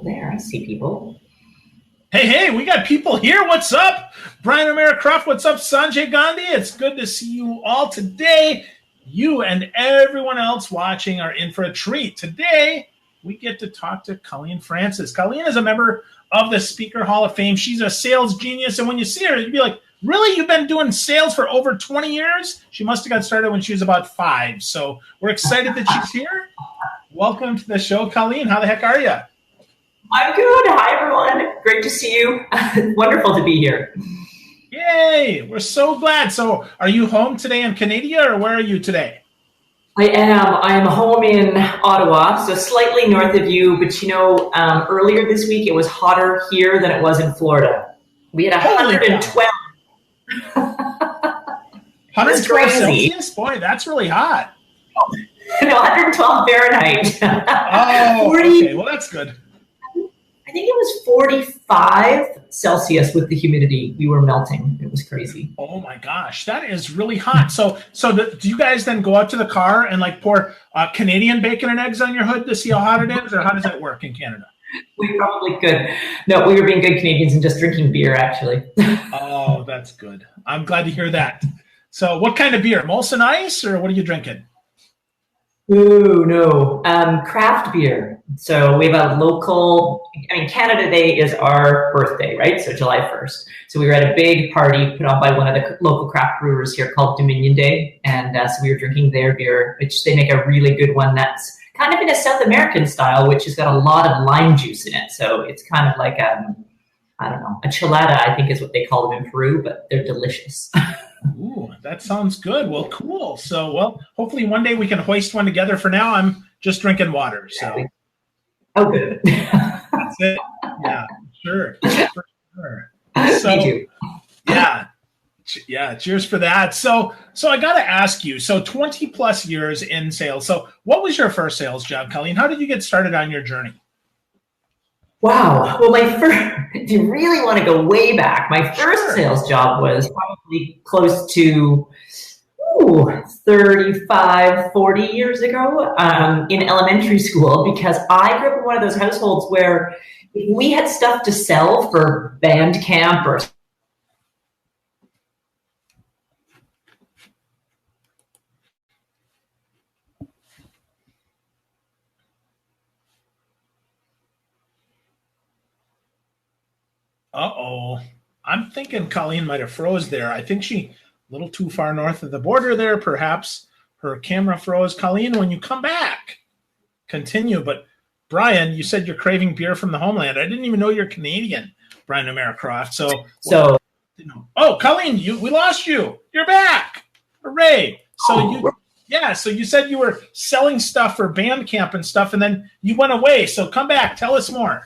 there, I see people. Hey, we got people here. What's up? Brian O'Mara Croft, what's up? Sanjay Gandhi, it's good to see you all today. You and everyone else watching are in for a treat. Today, we get to talk to Colleen Francis. Colleen is a member of the Speaker Hall of Fame. She's a sales genius, and when you see her, you'd be like, really? You've been doing sales for over 20 years? She must have got started when she was about 5. So we're excited that she's here. Welcome to the show, Colleen. How the heck are you? I'm good. Hi, everyone. Great to see you. Wonderful to be here. Yay! We're so glad. So are you home today in Canada, or where are you today? I am home in Ottawa, so slightly north of you. But, earlier this week, it was hotter here than it was in Florida. We had 112. 112 Celsius? Boy, that's really hot. No, 112 Fahrenheit. Oh, 40, okay. Well, that's good. I think it was 45 Celsius with the humidity. We were melting. It was crazy. Oh my gosh, that is really hot. So do you guys then go out to the car and pour Canadian bacon and eggs on your hood to see how hot it is, or how does that work in Canada? We probably could. No, we were being good Canadians and just drinking beer, actually. Oh, that's good. I'm glad to hear that. So what kind of beer? Molson Ice, or what are you drinking? Ooh, no. Craft beer. So we have a local, Canada Day is our birthday, right? So July 1st. So we were at a big party put on by one of the local craft brewers here called Dominion Day. And so we were drinking their beer, which they make a really good one that's kind of in a South American style, which has got a lot of lime juice in it. So it's kind of like, a chelada, I think is what they call them in Peru, but they're delicious. Ooh, that sounds good. Well, cool. So, hopefully one day we can hoist one together. For now, I'm just drinking water. So, oh, good. That's it. Yeah, sure. For sure. So, Me too. Yeah. Cheers for that. So I got to ask you. So, 20 plus years in sales. So, what was your first sales job, Colleen? How did you get started on your journey? Wow. Well, if you really want to go way back, my first sales job was probably close to 35, 40 years ago in elementary school, because I grew up in one of those households where if we had stuff to sell for band camp or I'm thinking Colleen might have froze there. I think she a little too far north of the border there. Perhaps her camera froze. Colleen, when you come back, continue. But Brian, you said you're craving beer from the homeland. I didn't even know you're Canadian, Brian O'Mara Croft. So Colleen, we lost you. You're back. Hooray. So you said you were selling stuff for band camp and stuff, and then you went away. So come back. Tell us more.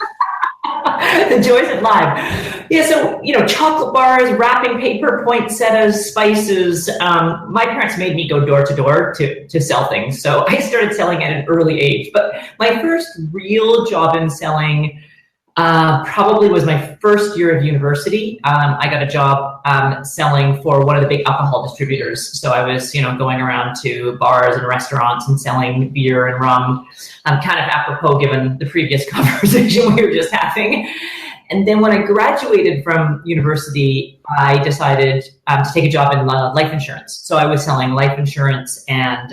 The joys of live. Yeah, so, chocolate bars, wrapping paper, poinsettias, spices. My parents made me go door to door to sell things. So I started selling at an early age. But my first real job in selling probably was my first year of university. I got a job selling for one of the big alcohol distributors. So I was, going around to bars and restaurants and selling beer and rum. Kind of apropos given the previous conversation we were just having. And then when I graduated from university, I decided to take a job in life insurance. So I was selling life insurance and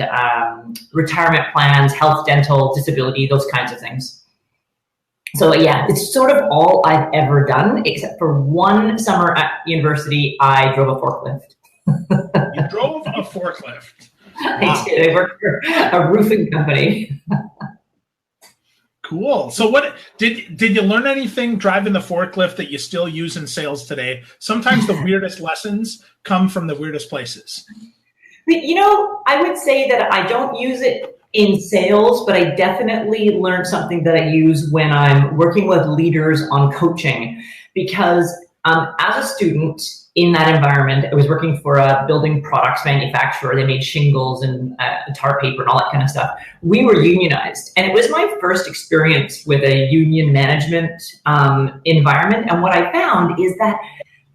retirement plans, health, dental, disability, those kinds of things. So yeah, it's sort of all I've ever done, except for one summer at university, I drove a forklift. You drove a forklift? Wow. I did. I worked for a roofing company. Cool. So what did you learn anything driving the forklift that you still use in sales today? Sometimes the weirdest lessons come from the weirdest places. I would say that I don't use it in sales, but I definitely learned something that I use when I'm working with leaders on coaching, because as a student in that environment, I was working for a building products manufacturer. They made shingles and tar paper and all that kind of stuff. We were unionized, and it was my first experience with a union management environment. And what I found is that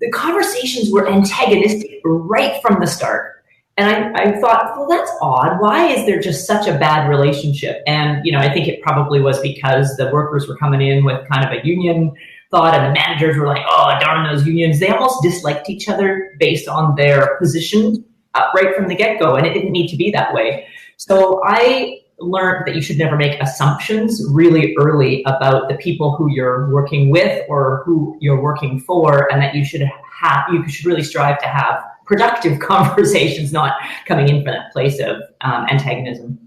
the conversations were antagonistic right from the start. And I thought, well, that's odd. Why is there just such a bad relationship? And, I think it probably was because the workers were coming in with kind of a union thought, and the managers were like, oh, darn those unions. They almost disliked each other based on their position right from the get-go, and it didn't need to be that way. So I learned that you should never make assumptions really early about the people who you're working with or who you're working for, and that you should really strive to have productive conversations, not coming in from that place of antagonism.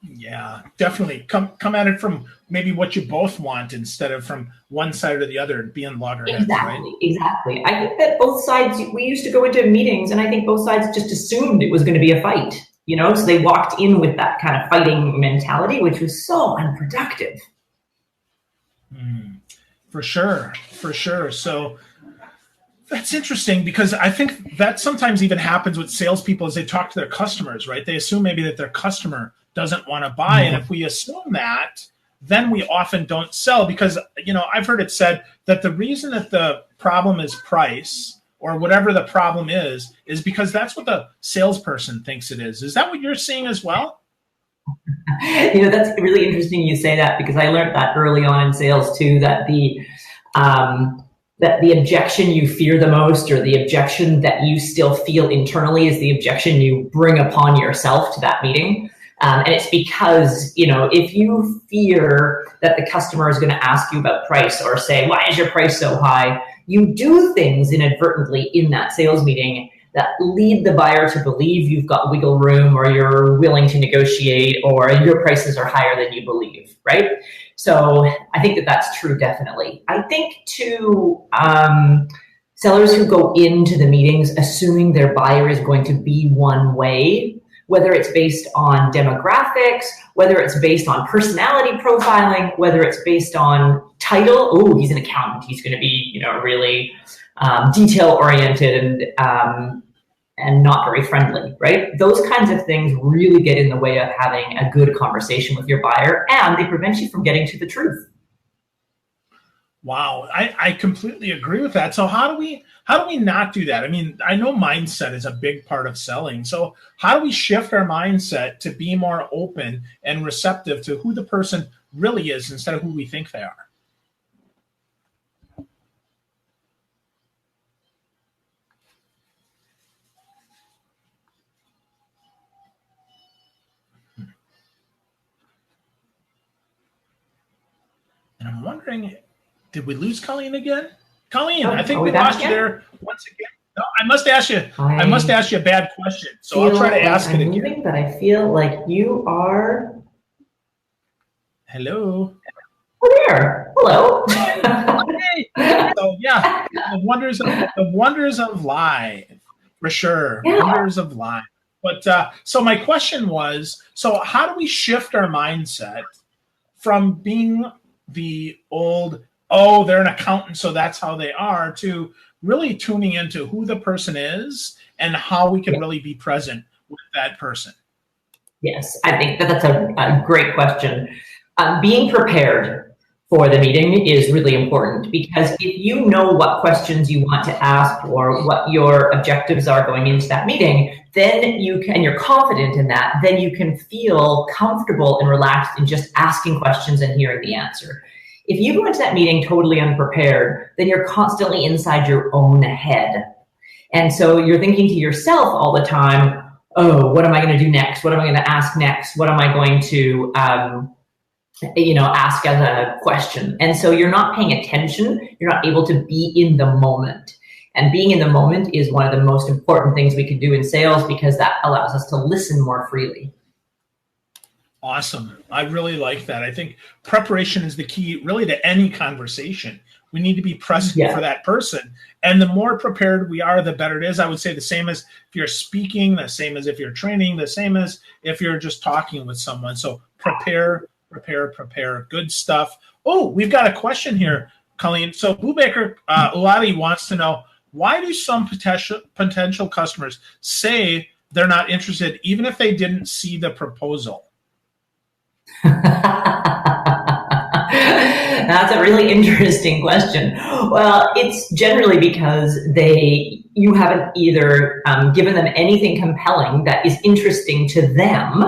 Yeah, definitely. Come at it from maybe what you both want instead of from one side or the other and being loggerheads, exactly, right? Exactly. I think that both sides, we used to go into meetings and I think both sides just assumed it was going to be a fight, so they walked in with that kind of fighting mentality, which was so unproductive. For sure. So that's interesting, because I think that sometimes even happens with salespeople as they talk to their customers, right? They assume maybe that their customer doesn't want to buy. And if we assume that, then we often don't sell, because, I've heard it said that the reason that the problem is price or whatever the problem is because that's what the salesperson thinks it is. Is that what you're seeing as well? That's really interesting you say that, because I learned that early on in sales too, that the objection you fear the most, or the objection that you still feel internally, is the objection you bring upon yourself to that meeting. And it's because, if you fear that the customer is going to ask you about price or say, why is your price so high? You do things inadvertently in that sales meeting that lead the buyer to believe you've got wiggle room, or you're willing to negotiate, or your prices are higher than you believe, right? So I think that that's true, definitely. I think too, sellers who go into the meetings assuming their buyer is going to be one way, whether it's based on demographics, whether it's based on personality profiling, whether it's based on title. Oh, he's an accountant. He's going to be, really detail-oriented and not very friendly, right? Those kinds of things really get in the way of having a good conversation with your buyer, and they prevent you from getting to the truth. Wow, I completely agree with that. So how do we not do that? I mean, I know mindset is a big part of selling. So how do we shift our mindset to be more open and receptive to who the person really is instead of who we think they are? And I'm wondering, did we lose Colleen again? Colleen, I think we lost you there once again. No, I must ask you a bad question. So I'll try to ask it again. But I feel like you are. Hello. Oh, there. Hello. Hey. So yeah, the wonders of live, for sure. Yeah. Wonders of live. But so my question was, so how do we shift our mindset from being the old, oh, they're an accountant, so that's how they are, to really tuning into who the person is and how we can really be present with that person? Yes, I think that's a great question. Being prepared for the meeting is really important, because if you know what questions you want to ask or what your objectives are going into that meeting, then you're confident in that, then you can feel comfortable and relaxed in just asking questions and hearing the answer. If you go into that meeting totally unprepared, then you're constantly inside your own head. And so you're thinking to yourself all the time, oh, what am I going to do next? What am I going to ask next? What am I going to ask as a question? And so you're not paying attention. You're not able to be in the moment. And being in the moment is one of the most important things we can do in sales, because that allows us to listen more freely. Awesome. I really like that. I think preparation is the key really to any conversation. We need to be present for that person. And the more prepared we are, the better it is. I would say the same as if you're speaking, the same as if you're training, the same as if you're just talking with someone. So prepare. Good stuff. Oh, we've got a question here, Colleen. So Bluebaker Ulati wants to know, why do some potential customers say they're not interested even if they didn't see the proposal? That's a really interesting question. Well, it's generally because they you haven't either given them anything compelling that is interesting to them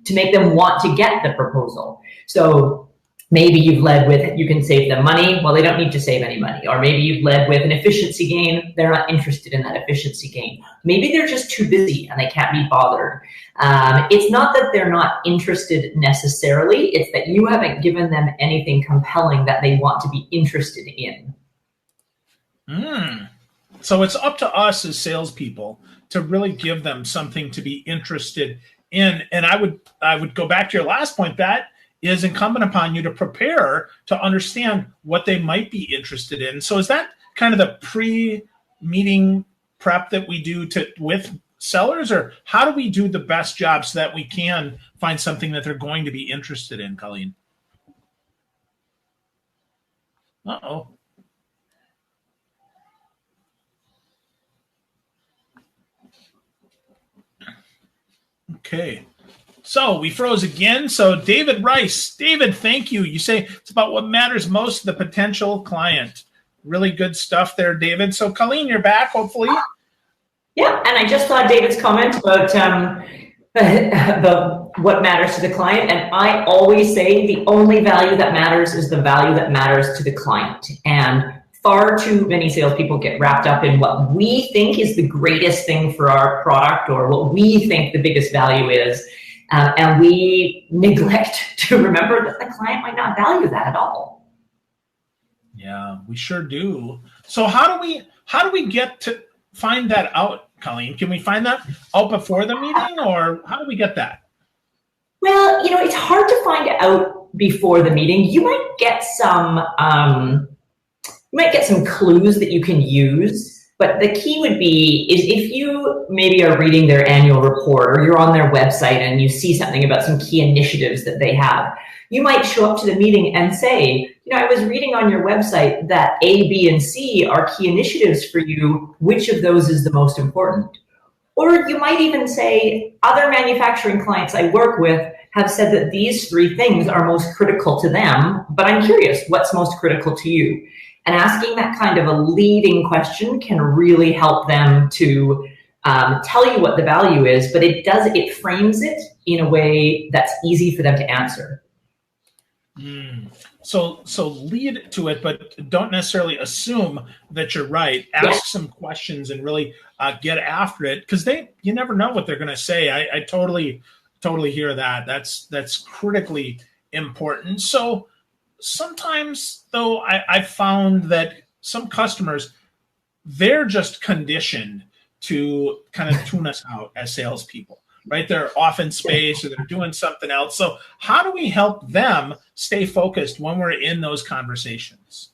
to make them want to get the proposal. So maybe you've led with, you can save them money. Well, they don't need to save any money. Or maybe you've led with an efficiency gain. They're not interested in that efficiency gain. Maybe they're just too busy and they can't be bothered. It's not that they're not interested necessarily. It's that you haven't given them anything compelling that they want to be interested in. So it's up to us as salespeople to really give them something to be interested in. And I would go back to your last point. That is incumbent upon you to prepare to understand what they might be interested in. So is that kind of the pre-meeting prep that we do with sellers, or how do we do the best job so that we can find something that they're going to be interested in, Colleen? Uh-oh. Okay. So we froze again. So David Rice. David, thank you. You say it's about what matters most to the potential client. Really good stuff there, David. So Colleen, you're back, hopefully. Yeah, and I just saw David's comment about what matters to the client. And I always say the only value that matters is the value that matters to the client. And far too many salespeople get wrapped up in what we think is the greatest thing for our product or what we think the biggest value is. And we neglect to remember that the client might not value that at all. Yeah, we sure do. So how do we get to find that out, Colleen? Can we find that out before the meeting, or how do we get that? Well, it's hard to find out before the meeting. You might get some clues that you can use. But the key would be is if you maybe are reading their annual report or you're on their website and you see something about some key initiatives that they have, you might show up to the meeting and say, I was reading on your website that A, B, and C are key initiatives for you. Which of those is the most important? Or you might even say, other manufacturing clients I work with have said that these 3 things are most critical to them, but I'm curious, what's most critical to you? And asking that kind of a leading question can really help them to tell you what the value is, but it frames it in a way that's easy for them to answer. So lead to it, but don't necessarily assume that you're right. Ask some questions and really get after it, because you never know what they're going to say. I totally hear that. That's critically important. So sometimes, though, I've found that some customers, they're just conditioned to kind of tune us out as salespeople, right? They're off in space or they're doing something else. So how do we help them stay focused when we're in those conversations?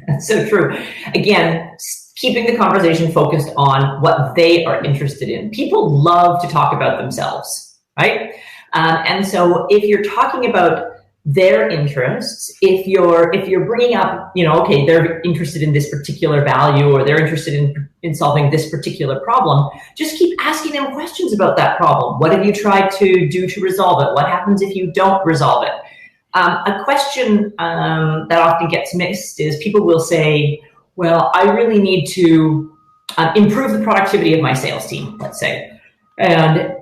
That's so true. Again, keeping the conversation focused on what they are interested in. People love to talk about themselves, right? And so if you're talking about their interests, if you're bringing up, okay, they're interested in this particular value or they're interested in solving this particular problem, just keep asking them questions about that problem. What have you tried to do to resolve it? What happens if you don't resolve it? A question that often gets missed is people will say, well, I really need to improve the productivity of my sales team, let's say. And,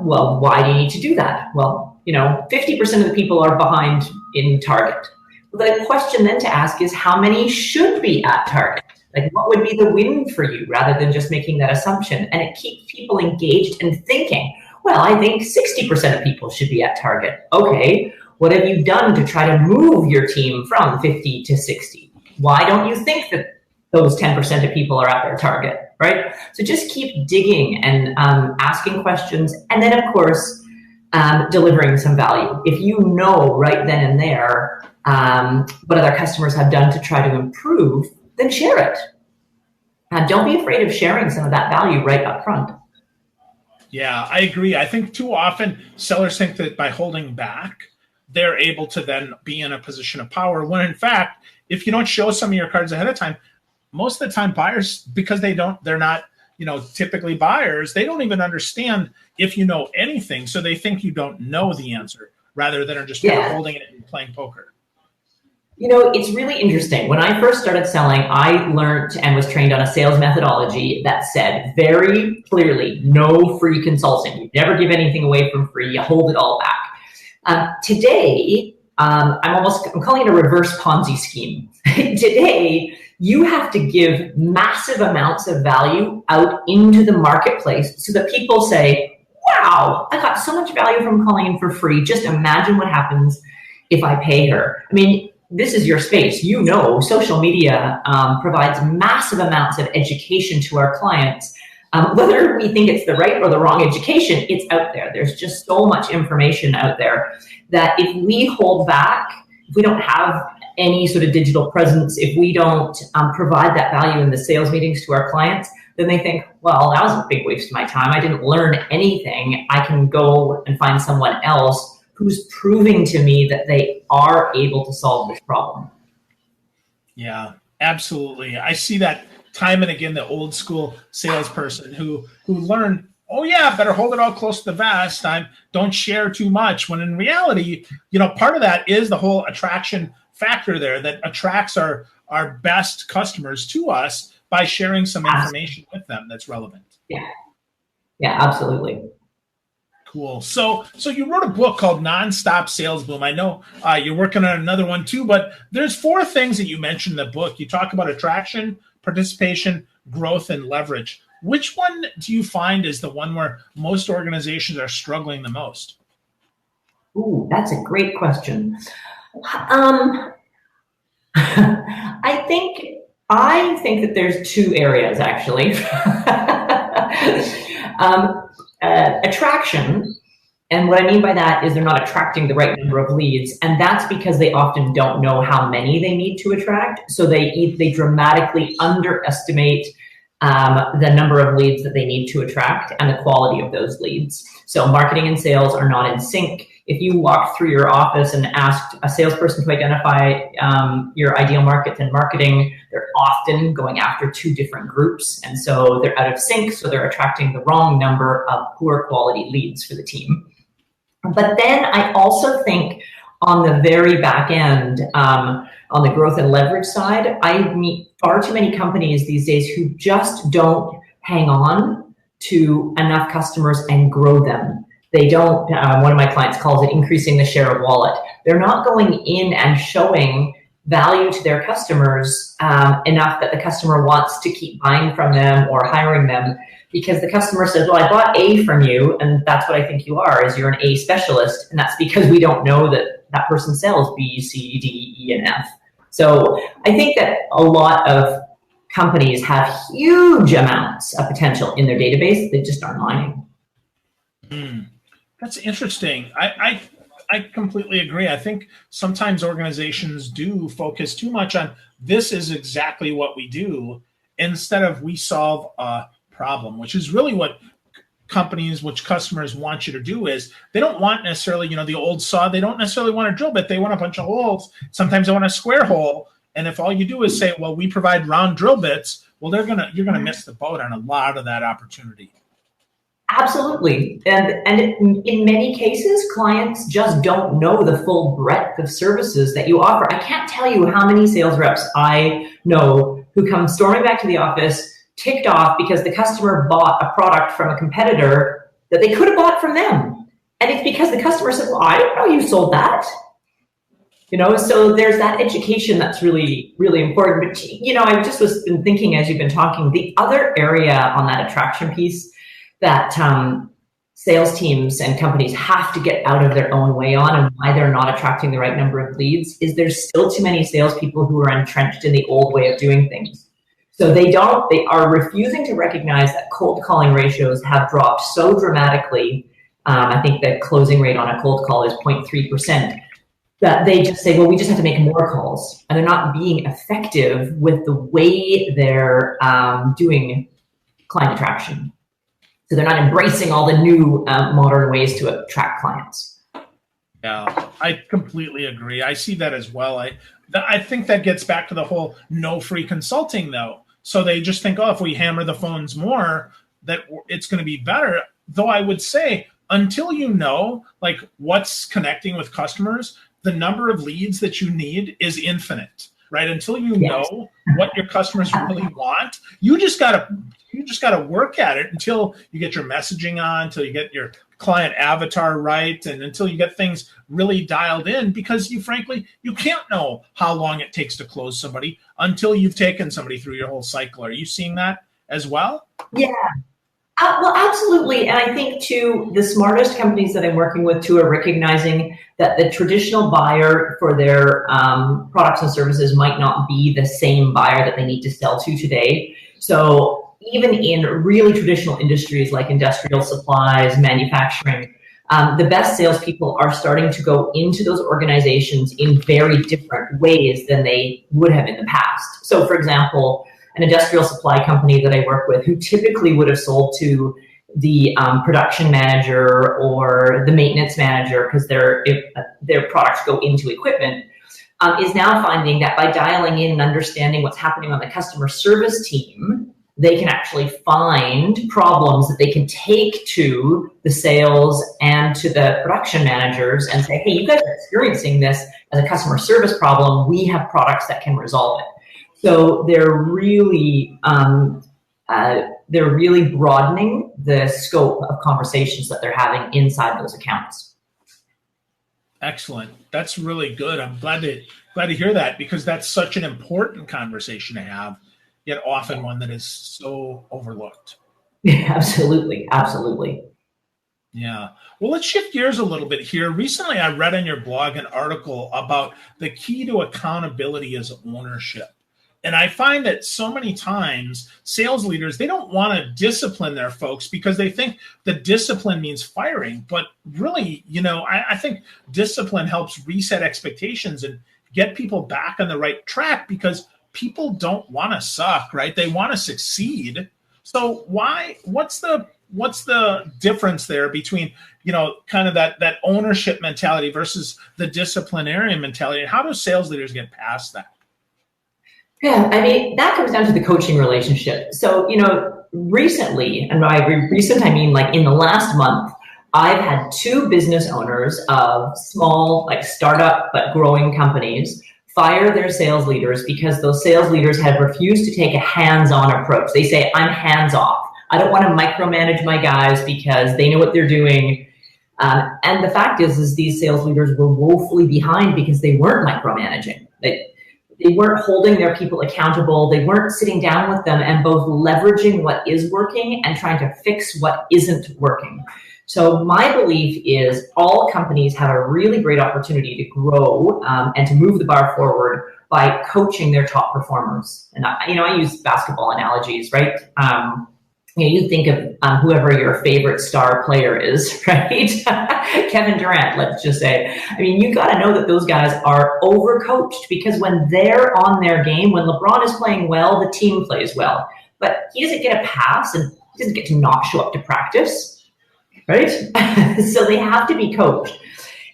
well, why do you need to do that? Well, 50% of the people are behind in target. The question then to ask is how many should be at target? Like, what would be the win for you rather than just making that assumption? And it keeps people engaged and thinking, well, I think 60% of people should be at target. Okay, what have you done to try to move your team from 50 to 60? Why don't you think that those 10% of people are at their target, right? So just keep digging and asking questions. And then, of course, delivering some value. If you know right then and there what other customers have done to try to improve, then share it. Don't be afraid of sharing some of that value right up front. Yeah, I agree. I think too often sellers think that by holding back, they're able to then be in a position of power, when in fact, if you don't show some of your cards ahead of time, most of the time buyers, because they're not typically buyers, they don't even understand if you know anything. So they think you don't know the answer rather than are just holding it and playing poker. It's really interesting. When I first started selling, I learned and was trained on a sales methodology that said very clearly, no free consulting. You never give anything away from free. You hold it all back. Today, I'm calling it a reverse Ponzi scheme. Today, you have to give massive amounts of value out into the marketplace so that people say, wow, I got so much value from calling in for free. Just imagine what happens if I pay her. I mean, this is your space. Social media provides massive amounts of education to our clients. Whether we think it's the right or the wrong education, it's out there. There's just so much information out there that if we hold back, if we don't have any sort of digital presence, if we don't provide that value in the sales meetings to our clients, then they think, well, that was a big waste of my time. I didn't learn anything. I can go and find someone else who's proving to me that they are able to solve this problem. Yeah, absolutely. I see that time and again, the old school salesperson who learned, oh yeah, better hold it all close to the vest. Don't share too much. When in reality, part of that is the whole attraction factor there that attracts our best customers to us by sharing some information with them that's relevant. Yeah, absolutely. Cool. So you wrote a book called Nonstop Sales Boom. I know you're working on another one too, but there's 4 things that you mentioned in the book. You talk about attraction, participation, growth, and leverage. Which one do you find is the one where most organizations are struggling the most? Ooh, that's a great question. I think that there's 2 areas actually. Attraction, and what I mean by that is they're not attracting the right number of leads, and that's because they often don't know how many they need to attract, so they dramatically underestimate the number of leads that they need to attract and the quality of those leads. So marketing and sales are not in sync. If you walked through your office and asked a salesperson to identify your ideal market in marketing, they're often going after 2 different groups. And so they're out of sync, so they're attracting the wrong number of poor quality leads for the team. But then I also think on the very back end, on the growth and leverage side, I meet far too many companies these days who just don't hang on to enough customers and grow them. They don't, one of my clients calls it increasing the share of wallet. They're not going in and showing value to their customers enough that the customer wants to keep buying from them or hiring them, because the customer says, well, I bought A from you, and that's what I think you are, is you're an A specialist. And that's because we don't know that person sells B, C, D, E, and F. So I think that a lot of companies have huge amounts of potential in their database that just aren't mining. That's interesting. I completely agree. I think sometimes organizations do focus too much on this is exactly what we do instead of we solve a problem, which is really what companies, which customers want you to do. Is they don't want necessarily, the old saw, they don't necessarily want a drill bit. They want a bunch of holes. Sometimes they want a square hole. And if all you do is say, well, we provide round drill bits, well, you're gonna miss the boat on a lot of that opportunity. Absolutely. And in many cases, clients just don't know the full breadth of services that you offer. I can't tell you how many sales reps I know who come storming back to the office, ticked off because the customer bought a product from a competitor that they could have bought from them. And it's because the customer said, well, I didn't know you sold that. So there's that education that's really, really important. But, I just been thinking as you've been talking, the other area on that attraction piece that sales teams and companies have to get out of their own way on, and why they're not attracting the right number of leads, is there's still too many salespeople who are entrenched in the old way of doing things. So they are refusing to recognize that cold calling ratios have dropped so dramatically. I think the closing rate on a cold call is 0.3%, that they just say, well, we just have to make more calls. And they're not being effective with the way they're doing client attraction. So they're not embracing all the new modern ways to attract clients. Yeah, I completely agree. I see that as well. I think that gets back to the whole no free consulting, though. So they just think, oh, if we hammer the phones more, that it's going to be better. Though I would say, until you know, like, what's connecting with customers, the number of leads that you need is infinite, right? Until you Yes. know what your customers really want, you just gotta work at it until you get your messaging on, until you get your client avatar right, and until you get things really dialed in, because you can't know how long it takes to close somebody until you've taken somebody through your whole cycle. Are you seeing that as well? Yeah. Well, absolutely. And I think, too, the smartest companies that I'm working with, too, are recognizing that the traditional buyer for their products and services might not be the same buyer that they need to sell to today. So even in really traditional industries like industrial supplies, manufacturing, the best salespeople are starting to go into those organizations in very different ways than they would have in the past. So, for example, an industrial supply company that I work with, who typically would have sold to the production manager or the maintenance manager because their products go into equipment, is now finding that by dialing in and understanding what's happening on the customer service team, they can actually find problems that they can take to the sales and to the production managers and say, hey, you guys are experiencing this as a customer service problem. We have products that can resolve it. So they're really broadening the scope of conversations that they're having inside those accounts. Excellent. That's really good. I'm glad to hear that, because that's such an important conversation to have, yet often one that is so overlooked. Yeah, absolutely. Yeah. Well, let's shift gears a little bit here. Recently, I read on your blog an article about the key to accountability is ownership. And I find that so many times sales leaders, they don't want to discipline their folks because they think the discipline means firing. But really, I think discipline helps reset expectations and get people back on the right track, because people don't want to suck, right? They want to succeed. So what's the difference there between, kind of that ownership mentality versus the disciplinarian mentality? And how do sales leaders get past that? Yeah, I mean, that comes down to the coaching relationship. So, recently, and by recent, I mean like in the last month, I've had 2 business owners of small, like startup but growing companies fire their sales leaders because those sales leaders have refused to take a hands-on approach. They say, I'm hands-off. I don't want to micromanage my guys because they know what they're doing. And the fact is these sales leaders were woefully behind because they weren't micromanaging. They weren't holding their people accountable. They weren't sitting down with them and both leveraging what is working and trying to fix what isn't working. So my belief is all companies have a really great opportunity to grow and to move the bar forward by coaching their top performers. And I use basketball analogies, right? You think of whoever your favorite star player is, right? Kevin Durant, let's just say. I mean, you got to know that those guys are overcoached, because when they're on their game, when LeBron is playing well, the team plays well. But he doesn't get a pass and he doesn't get to not show up to practice, right? So they have to be coached.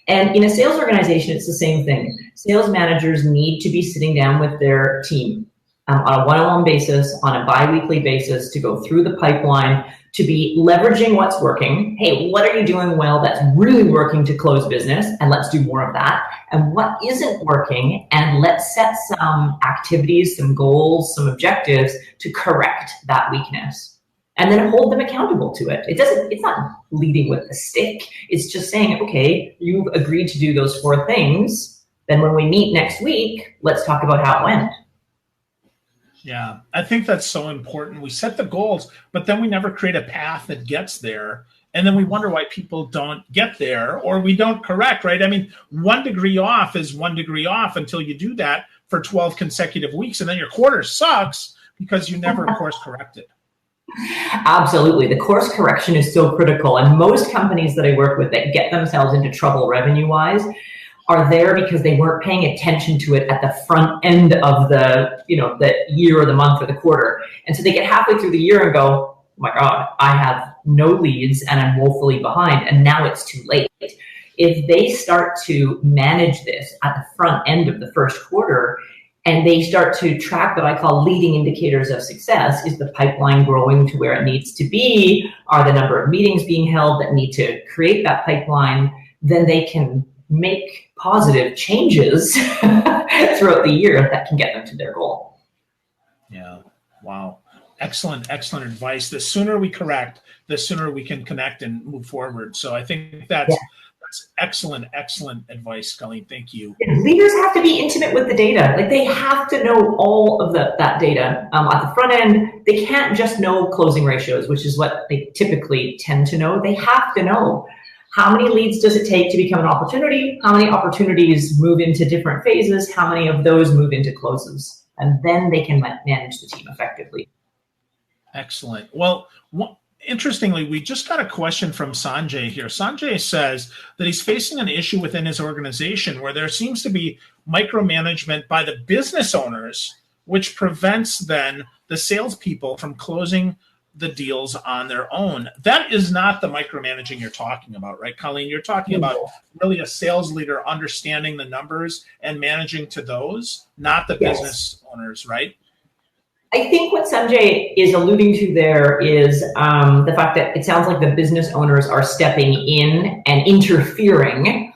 And in a sales organization, it's the same thing. Sales managers need to be sitting down with their team on a one-on-one basis, on a bi-weekly basis, to go through the pipeline, to be leveraging what's working. Hey, what are you doing well that's really working to close business? And let's do more of that. And what isn't working? And let's set some activities, some goals, some objectives to correct that weakness. And then hold them accountable to it. It's not leading with a stick. It's just saying, okay, you've agreed to do those 4 things. Then when we meet next week, let's talk about how it went. Yeah, I think that's so important. We set the goals, but then we never create a path that gets there. And then we wonder why people don't get there, or we don't correct, right? I mean, 1 degree off is 1 degree off until you do that for 12 consecutive weeks. And then your quarter sucks because you never course corrected. Absolutely. The course correction is so critical. And most companies that I work with that get themselves into trouble revenue-wise are there because they weren't paying attention to it at the front end of the year or the month or the quarter. And so they get halfway through the year and go, oh my God, I have no leads and I'm woefully behind. And now it's too late. If they start to manage this at the front end of the first quarter, and they start to track what I call leading indicators of success, is the pipeline growing to where it needs to be? Are the number of meetings being held that need to create that pipeline? Then they can make positive changes throughout the year that can get them to their goal. Yeah. Wow. Excellent advice. The sooner we correct, the sooner we can connect and move forward. So I think that's excellent advice, Colleen. Thank you. Leaders have to be intimate with the data. Like, they have to know all of that data at the front end. They can't just know closing ratios, which is what they typically tend to know. They have to know how many leads does it take to become an opportunity, how many opportunities move into different phases, how many of those move into closes, and then they can manage the team effectively. Excellent. Well, interestingly, we just got a question from Sanjay here. Sanjay says that he's facing an issue within his organization where there seems to be micromanagement by the business owners, which prevents then the salespeople from closing the deals on their own. That is not the micromanaging you're talking about, right, Colleen? You're talking about really a sales leader understanding the numbers and managing to those, not the business owners, right? I think what Sanjay is alluding to there is the fact that it sounds like the business owners are stepping in and interfering.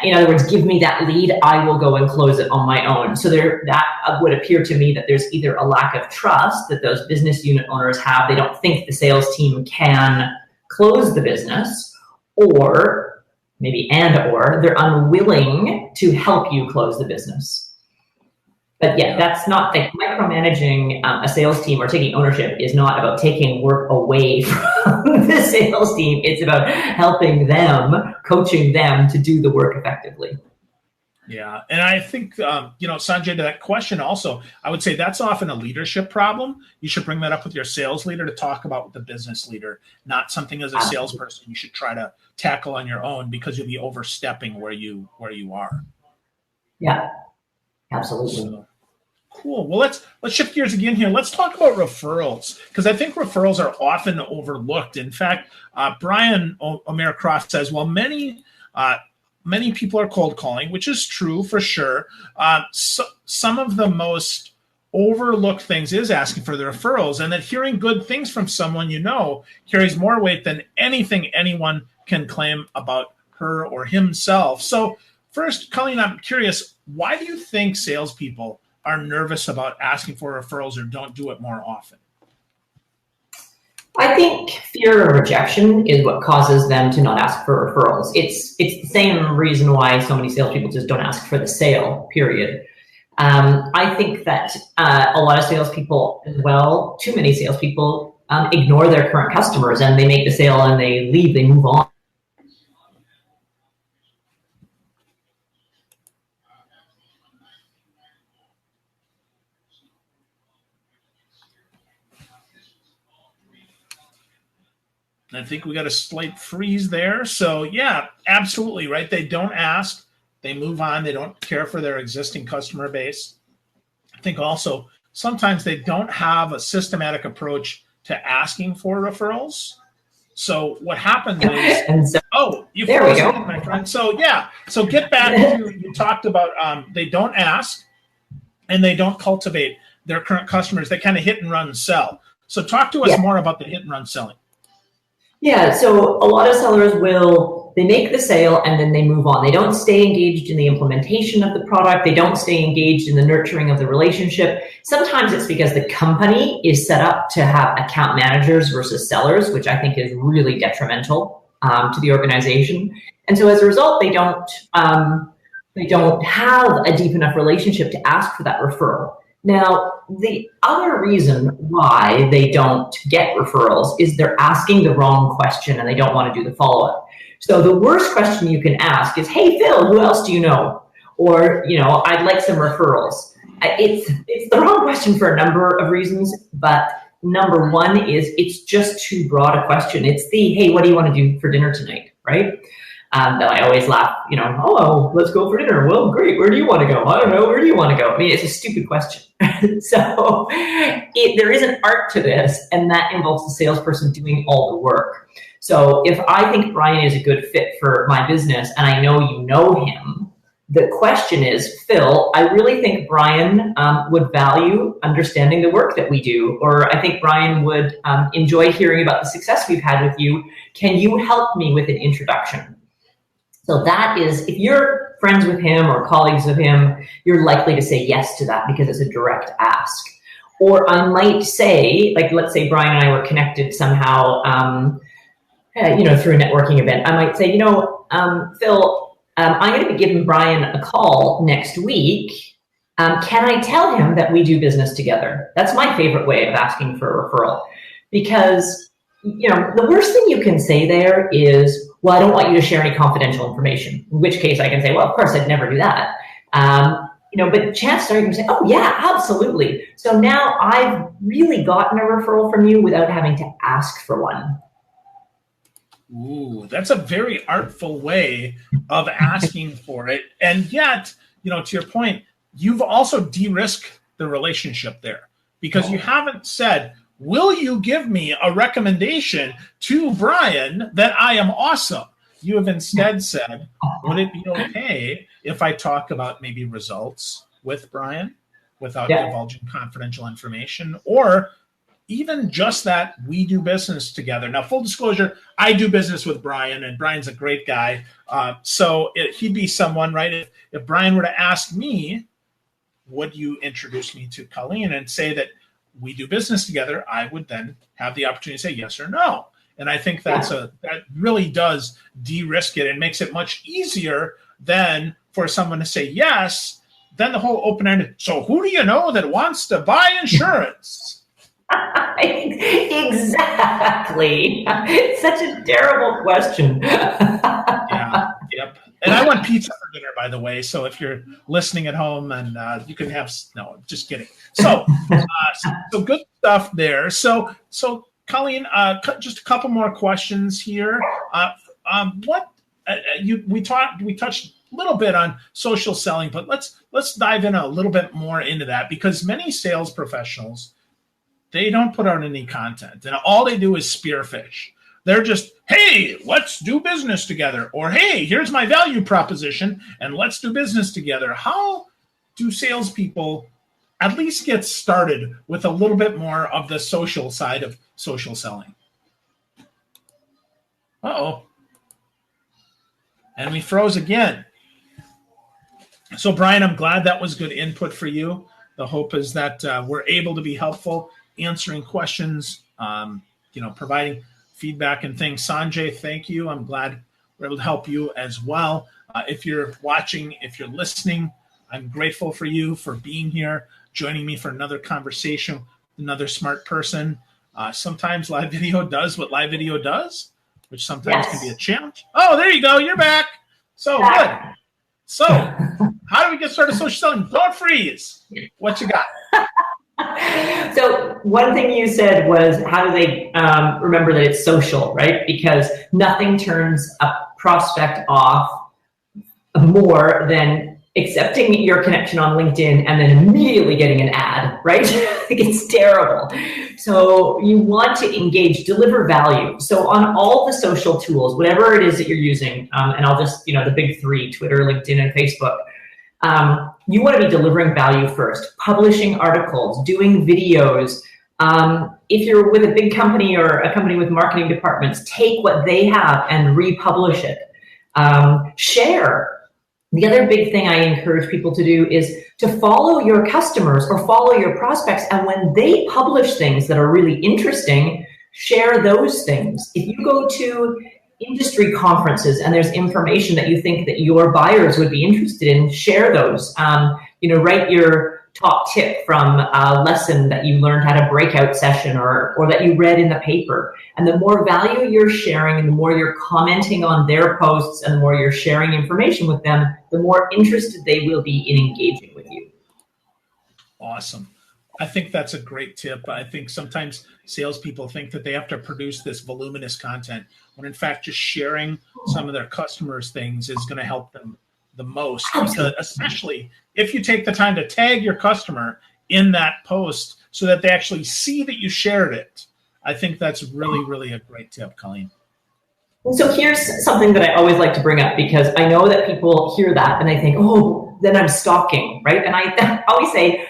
In other words, give me that lead, I will go and close it on my own. So that would appear to me that there's either a lack of trust that those business unit owners have. They don't think the sales team can close the business, or or they're unwilling to help you close the business. But yeah, that's not like micromanaging a sales team or taking ownership is not about taking work away from the sales team. It's about helping them, coaching them to do the work effectively. Yeah. And I think, Sanjay, to that question also, I would say that's often a leadership problem. You should bring that up with your sales leader to talk about with the business leader, not something as a salesperson you should try to tackle on your own, because you'll be overstepping where you are. Yeah, absolutely. So, cool. Well, let's shift gears again here. Let's talk about referrals, because I think referrals are often overlooked. In fact, Brian O'Meara-Croft says, well, many people are cold calling, which is true for sure. So, some of the most overlooked things is asking for the referrals, and that hearing good things from someone carries more weight than anything anyone can claim about her or himself. So first, Colleen, I'm curious, why do you think salespeople are nervous about asking for referrals or don't do it more often? I think fear of rejection is what causes them to not ask for referrals. It's the same reason why so many salespeople just don't ask for the sale, period. I think that a lot of salespeople as well, too many salespeople, ignore their current customers, and they make the sale and they leave, they move on. I think we got a slight freeze there. So yeah, absolutely, right? They don't ask, they move on, they don't care for their existing customer base. I think also sometimes they don't have a systematic approach to asking for referrals. So what happens is, you froze in, my friend. So yeah, so get back to, you talked about they don't ask and they don't cultivate their current customers. They kind of hit and run sell. So talk to us more about the hit and run selling. Yeah, so a lot of sellers they make the sale and then they move on. They don't stay engaged in the implementation of the product. They don't stay engaged in the nurturing of the relationship. Sometimes it's because the company is set up to have account managers versus sellers, which I think is really detrimental to the organization. And so as a result, they don't have a deep enough relationship to ask for that referral. Now, the other reason why they don't get referrals is they're asking the wrong question and they don't want to do the follow-up. So the worst question you can ask is, hey, Phil, who else do you know? Or, I'd like some referrals. It's the wrong question for a number of reasons, but number one is it's just too broad a question. It's the, hey, what do you want to do for dinner tonight, right? That I always laugh, oh, let's go for dinner. Well, great. Where do you want to go? I don't know. Where do you want to go? I mean, it's a stupid question. So there is an art to this, and that involves the salesperson doing all the work. So if I think Brian is a good fit for my business, and I know you know him, the question is, Phil, I really think Brian would value understanding the work that we do, or I think Brian would enjoy hearing about the success we've had with you. Can you help me with an introduction? So that is, if you're friends with him or colleagues of him, you're likely to say yes to that because it's a direct ask. Or I might say, like, let's say Brian and I were connected somehow, through a networking event. I might say, Phil, I'm going to be giving Brian a call next week. Can I tell him that we do business together? That's my favorite way of asking for a referral, because the worst thing you can say there is, well, I don't want you to share any confidential information, in which case I can say, well, of course, I'd never do that. But chances are you can say, oh, yeah, absolutely. So now I've really gotten a referral from you without having to ask for one. Ooh, that's a very artful way of asking for it. And yet, to your point, you've also de-risked the relationship there, because you haven't said, will you give me a recommendation to Brian that I am awesome? You have instead said, would it be okay if I talk about maybe results with Brian without divulging confidential information, or even just that we do business together? Now, full disclosure, I do business with Brian, and Brian's a great guy. He'd be someone, right? If Brian were to ask me, would you introduce me to Colleen, and say that we do business together, I would then have the opportunity to say yes or no. And I think that really does de-risk it and makes it much easier than for someone to say yes, then the whole open-ended, so who do you know that wants to buy insurance? Exactly. It's such a terrible question. Yep. And I want pizza for dinner, by the way. So if you're listening at home, and you can have, no, just kidding. So good stuff there. So Colleen, just a couple more questions here. We touched a little bit on social selling, but let's dive in a little bit more into that, because many sales professionals, they don't put out any content, and all they do is spearfish. They're just, hey, let's do business together, or hey, here's my value proposition, and let's do business together. How do salespeople at least get started with a little bit more of the social side of social selling? Uh-oh. And we froze again. So, Brian, I'm glad that was good input for you. The hope is that we're able to be helpful, answering questions, providing feedback and things. Sanjay, thank you. I'm glad we're able to help you as well. If you're watching, if you're listening, I'm grateful for you for being here, joining me for another conversation with another smart person. Sometimes live video does what live video does, which sometimes can be a challenge. Oh, there you go. You're back. So good. So how do we get started social selling? Don't freeze. What you got? So one thing you said was, how do they remember that it's social, right? Because nothing turns a prospect off more than accepting your connection on LinkedIn and then immediately getting an ad, right? It's terrible. So you want to engage, deliver value. So on all the social tools, whatever it is that you're using, and I'll just, the big three, Twitter, LinkedIn, and Facebook, you want to be delivering value first, publishing articles, doing videos. If you're with a big company or a company with marketing departments, take what they have and republish it. Share. The other big thing I encourage people to do is to follow your customers or follow your prospects. And when they publish things that are really interesting, share those things. If you go to industry conferences and there's information that you think that your buyers would be interested in, share those. Write your top tip from a lesson that you learned at a breakout session or that you read in the paper. And the more value you're sharing and the more you're commenting on their posts and the more you're sharing information with them, the more interested they will be in engaging with you. Awesome. I think that's a great tip. I think sometimes salespeople think that they have to produce this voluminous content, when in fact just sharing some of their customers' things is going to help them the most. Because especially if you take the time to tag your customer in that post so that they actually see that you shared it. I think that's really, really a great tip, Colleen. So here's something that I always like to bring up, because I know that people hear that and they think, oh, then I'm stalking, right? And I always say,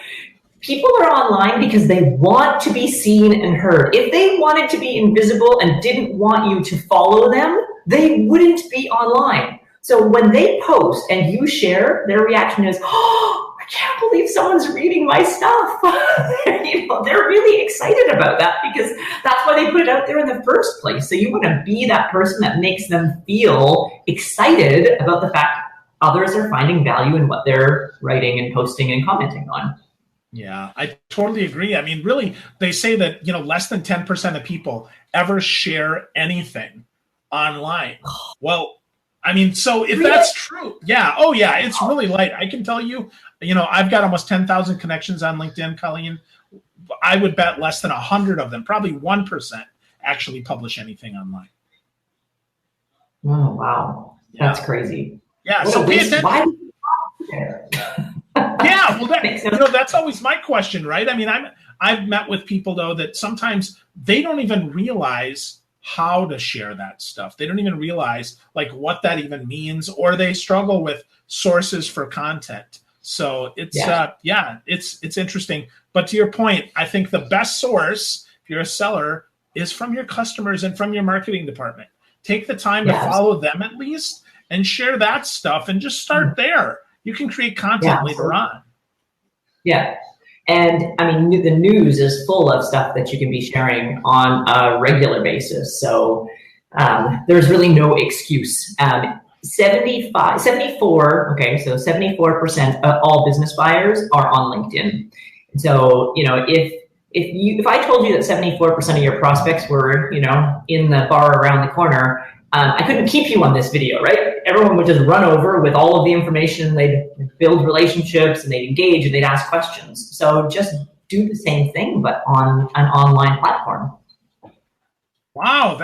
people are online because they want to be seen and heard. If they wanted to be invisible and didn't want you to follow them, they wouldn't be online. So when they post and you share, their reaction is, oh, I can't believe someone's reading my stuff. They're really excited about that because that's why they put it out there in the first place. So you want to be that person that makes them feel excited about the fact others are finding value in what they're writing and posting and commenting on. Yeah, I totally agree. I mean, really, they say that, less than 10% of people ever share anything online. Well, I mean, so if that's true, yeah. Oh, yeah, it's really light. I can tell you, I've got almost 10,000 connections on LinkedIn, Colleen. I would bet less than 100 of them, probably 1%, actually publish anything online. Oh, wow. Yeah. That's crazy. Yeah, so pay attention. Why? Yeah, well, that's always my question, right? I mean, I've met with people, though, that sometimes they don't even realize how to share that stuff. They don't even realize what that even means, or they struggle with sources for content. So it's it's interesting. But to your point, I think the best source, if you're a seller, is from your customers and from your marketing department. Take the time to follow them at least and share that stuff and just start there. You can create content later on. Yeah. And I mean, the news is full of stuff that you can be sharing on a regular basis. So there's really no excuse. 74% of all business buyers are on LinkedIn. So, if I told you that 74% of your prospects were, in the bar around the corner, I couldn't keep you on this video, right? Everyone would just run over with all of the information. They'd build relationships and they'd engage and they'd ask questions. So just do the same thing, but on an online platform. Wow,